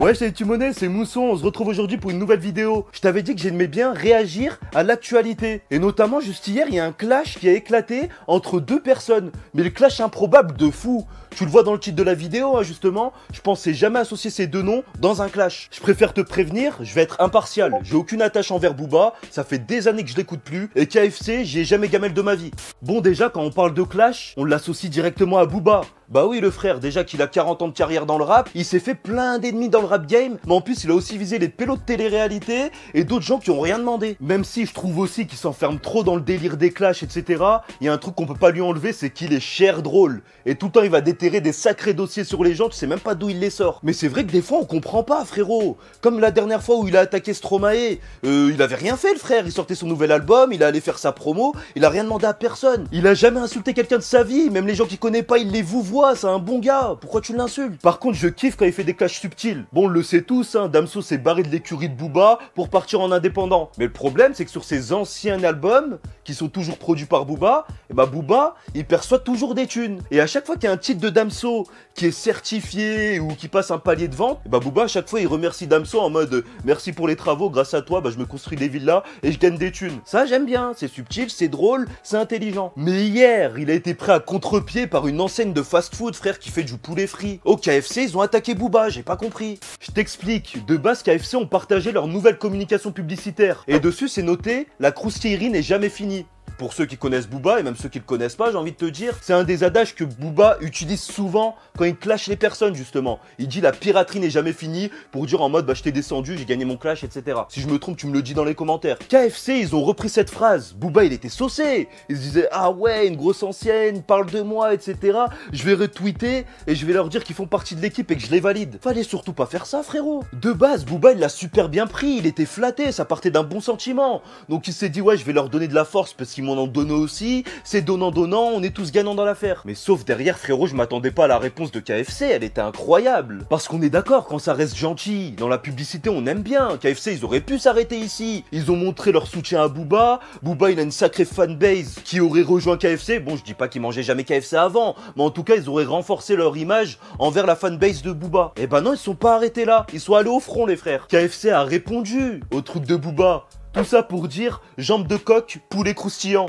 Ouais, c'est Timonet, c'est Mousson, on se retrouve aujourd'hui pour une nouvelle vidéo. Je t'avais dit que j'aimais bien réagir à l'actualité. Et notamment, juste hier, il y a un clash qui a éclaté entre deux personnes. Mais le clash improbable de fou. Tu le vois dans le titre de la vidéo, hein, justement. Je pensais jamais associer ces deux noms dans un clash. Je préfère te prévenir, je vais être impartial. J'ai aucune attache envers Booba, ça fait des années que je l'écoute plus. Et KFC, j'y ai jamais gamelle de ma vie. Bon, déjà, quand on parle de clash, on l'associe directement à Booba. Bah oui, le frère, déjà qu'il a 40 ans de carrière dans le rap, il s'est fait plein d'ennemis dans le rap game, mais en plus il a aussi visé les pélos de télé-réalité et d'autres gens qui ont rien demandé. Même si je trouve aussi qu'il s'enferme trop dans le délire des clashs, etc., il y a un truc qu'on peut pas lui enlever, c'est qu'il est cher drôle. Et tout le temps il va déterrer des sacrés dossiers sur les gens, tu sais même pas d'où il les sort. Mais c'est vrai que des fois on comprend pas, frérot. Comme la dernière fois où il a attaqué Stromae, il avait rien fait le frère, il sortait son nouvel album, il allait faire sa promo, il a rien demandé à personne. Il a jamais insulté quelqu'un de sa vie, même les gens qu'il connaît pas, il les vouvoie. C'est un bon gars, pourquoi tu l'insultes? Par contre, je kiffe quand il fait des clashs subtils. Bon, on le sait tous, hein, Damso s'est barré de l'écurie de Booba pour partir en indépendant. Mais le problème, c'est que sur ses anciens albums, qui sont toujours produits par Booba, et bah Booba, il perçoit toujours des thunes. Et à chaque fois qu'il y a un titre de Damso qui est certifié ou qui passe un palier de vente, et bah Booba, à chaque fois, il remercie Damso en mode merci pour les travaux, grâce à toi, bah je me construis des villas et je gagne des thunes. Ça, j'aime bien, c'est subtil, c'est drôle, c'est intelligent. Mais hier, il a été pris à contre-pied par une enseigne de fast-food, frère, qui fait du poulet frit. Au KFC, ils ont attaqué Booba, j'ai pas compris. Je t'explique, de base, KFC ont partagé leur nouvelle communication publicitaire. Et dessus, c'est noté, la croustillerie n'est jamais finie. Pour ceux qui connaissent Booba et même ceux qui le connaissent pas, j'ai envie de te dire, c'est un des adages que Booba utilise souvent quand il clash les personnes, justement. Il dit la piraterie n'est jamais finie pour dire en mode bah je t'ai descendu, j'ai gagné mon clash, etc. Si je me trompe, tu me le dis dans les commentaires. KFC, ils ont repris cette phrase. Booba, il était saucé. Il se disait ah ouais, une grosse ancienne, parle de moi, etc. Je vais retweeter et je vais leur dire qu'ils font partie de l'équipe et que je les valide. Fallait surtout pas faire ça, frérot. De base, Booba, il l'a super bien pris, il était flatté, ça partait d'un bon sentiment. Donc il s'est dit ouais, je vais leur donner de la force parce qu'ils m'en ont donné aussi, c'est donnant-donnant, on est tous gagnants dans l'affaire. Mais sauf derrière, frérot, je m'attendais pas à la réponse de KFC, elle était incroyable. Parce qu'on est d'accord, quand ça reste gentil, dans la publicité on aime bien, KFC ils auraient pu s'arrêter ici. Ils ont montré leur soutien à Booba, Booba il a une sacrée fanbase qui aurait rejoint KFC, bon je dis pas qu'ils mangeaient jamais KFC avant, mais en tout cas ils auraient renforcé leur image envers la fanbase de Booba. Et ben non, ils sont pas arrêtés là, ils sont allés au front les frères. KFC a répondu au truc de Booba. Tout ça pour dire jambes de coq, poulet croustillant.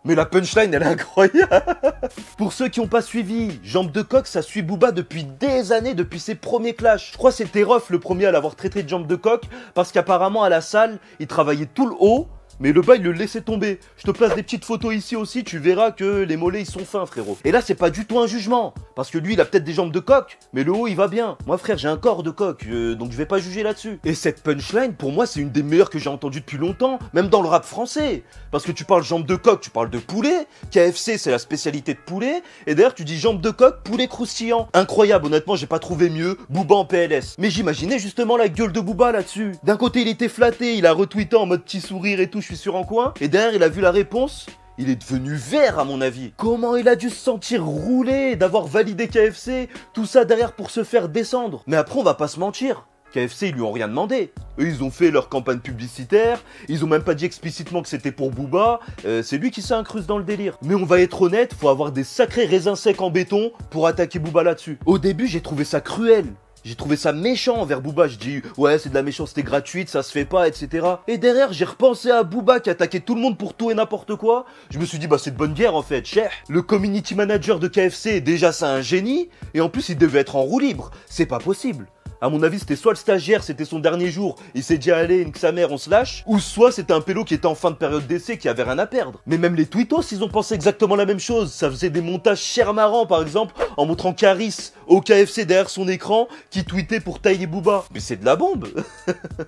Mais la punchline, elle est incroyable. Pour ceux qui n'ont pas suivi, Jambes de coq, ça suit Booba depuis des années, depuis ses premiers clashs. Je crois que c'était Rof le premier à l'avoir traité de Jambes de coq, parce qu'apparemment à la salle, il travaillait tout le haut, mais le bas il le laissait tomber. Je te place des petites photos ici aussi, tu verras que les mollets ils sont fins, frérot. Et là c'est pas du tout un jugement, parce que lui il a peut-être des jambes de coq, mais le haut il va bien. Moi frère j'ai un corps de coq, donc je vais pas juger là-dessus. Et cette punchline pour moi c'est une des meilleures que j'ai entendues depuis longtemps, même dans le rap français. Parce que tu parles jambes de coq, tu parles de poulet, KFC c'est la spécialité de poulet, et d'ailleurs tu dis jambes de coq, poulet croustillant. Incroyable, honnêtement j'ai pas trouvé mieux, Booba en PLS. Mais j'imaginais justement la gueule de Booba là-dessus. D'un côté il était flatté, il a retweeté en mode petit sourire et tout, je suis sûr en coin. Et derrière, il a vu la réponse. Il est devenu vert à mon avis. Comment il a dû se sentir roulé d'avoir validé KFC. Tout ça derrière pour se faire descendre. Mais après, on va pas se mentir. KFC, ils lui ont rien demandé. Eux, ils ont fait leur campagne publicitaire. Ils ont même pas dit explicitement que c'était pour Booba. C'est lui qui s'est incrusté dans le délire. Mais on va être honnête, faut avoir des sacrés raisins secs en béton pour attaquer Booba là-dessus. Au début, j'ai trouvé ça cruel. J'ai trouvé ça méchant envers Booba, je dis ouais c'est de la méchanceté gratuite, ça se fait pas, etc. Et derrière j'ai repensé à Booba qui attaquait tout le monde pour tout et n'importe quoi. Je me suis dit bah c'est de bonne guerre en fait, cher. Le community manager de KFC, déjà c'est un génie, et en plus il devait être en roue libre, c'est pas possible. À mon avis, c'était soit le stagiaire, c'était son dernier jour, il s'est dit allez, une que sa mère, on se lâche, ou soit c'était un pélo qui était en fin de période d'essai, qui avait rien à perdre. Mais même les tweetos, ils ont pensé exactement la même chose. Ça faisait des montages chers marrants, par exemple, en montrant Caris au KFC derrière son écran, qui tweetait pour tailler Booba. Mais c'est de la bombe.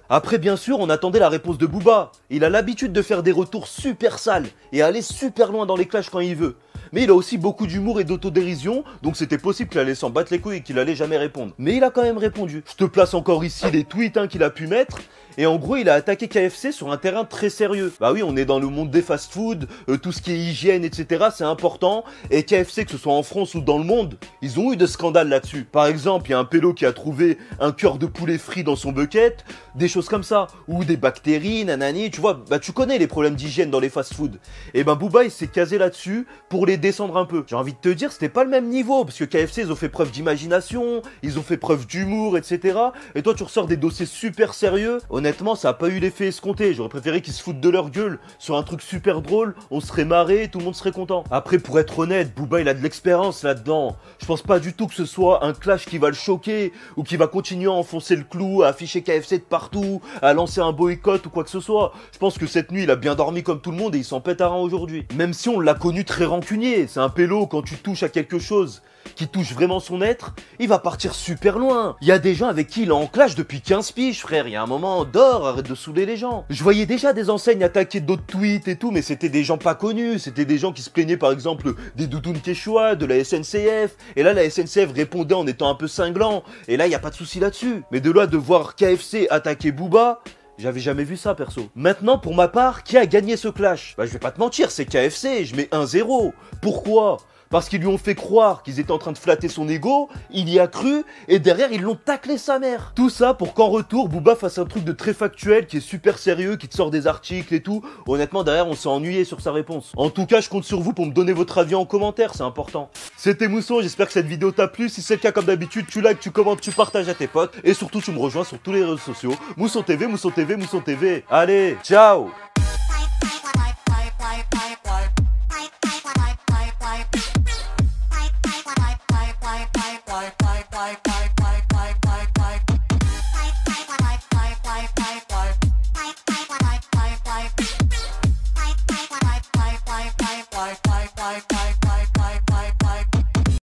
Après, bien sûr, on attendait la réponse de Booba. Il a l'habitude de faire des retours super sales, et aller super loin dans les clashs quand il veut. Mais il a aussi beaucoup d'humour et d'autodérision, donc c'était possible qu'il allait s'en battre les couilles et qu'il allait jamais répondre. Mais il a quand même répondu. Je te place encore ici les tweets qu'il a pu mettre, Et en gros, il a attaqué KFC sur un terrain très sérieux. Bah oui, on est dans le monde des fast-food, tout ce qui est hygiène, etc. c'est important. Et KFC, que ce soit en France ou dans le monde, ils ont eu des scandales là-dessus. Par exemple, il y a un pélo qui a trouvé un cœur de poulet frit dans son bucket, des choses comme ça. Ou des bactéries, nanani, tu vois, bah tu connais les problèmes d'hygiène dans les fast-food. Et ben Booba, il s'est casé là-dessus pour les descendre un peu. J'ai envie de te dire, c'était pas le même niveau, parce que KFC, ils ont fait preuve d'imagination, ils ont fait preuve d'humour, etc. Et toi, tu ressors des dossiers super sérieux. Honnêtement, ça a pas eu l'effet escompté. J'aurais préféré qu'ils se foutent de leur gueule sur un truc super drôle, on serait marré, tout le monde serait content. Après, pour être honnête, Booba, il a de l'expérience là-dedans. Je pense pas du tout que ce soit un clash qui va le choquer, ou qui va continuer à enfoncer le clou, à afficher KFC de partout, à lancer un boycott ou quoi que ce soit. Je pense que cette nuit, il a bien dormi comme tout le monde et il s'en pète un rein aujourd'hui. Même si on l'a connu très rancunier, c'est un pélo, quand tu touches à quelque chose qui touche vraiment son être, il va partir super loin. Il y a des gens avec qui il est en clash depuis 15 piges, frère. Il y a un moment, dors, arrête de saouler les gens. Je voyais déjà des enseignes attaquer d'autres tweets et tout, mais c'était des gens pas connus. C'était des gens qui se plaignaient par exemple des doudounes Quechua, de la SNCF. Et là, la SNCF répondait en étant un peu cinglant. Et là, il n'y a pas de souci là-dessus. Mais de là de voir KFC attaquer Booba, j'avais jamais vu ça, perso. Maintenant, pour ma part, qui a gagné ce clash? Bah, je vais pas te mentir, c'est KFC, je mets 1-0. Pourquoi? Parce qu'ils lui ont fait croire qu'ils étaient en train de flatter son ego, il y a cru, et derrière ils l'ont taclé sa mère. Tout ça pour qu'en retour, Booba fasse un truc de très factuel, qui est super sérieux, qui te sort des articles et tout. Honnêtement, derrière on s'est ennuyé sur sa réponse. En tout cas, je compte sur vous pour me donner votre avis en commentaire, c'est important. C'était Mousson, j'espère que cette vidéo t'a plu. Si c'est le cas, comme d'habitude, tu likes, tu commentes, tu partages à tes potes. Et surtout, tu me rejoins sur tous les réseaux sociaux. Mousson TV, Mousson TV, Mousson TV. Allez, ciao!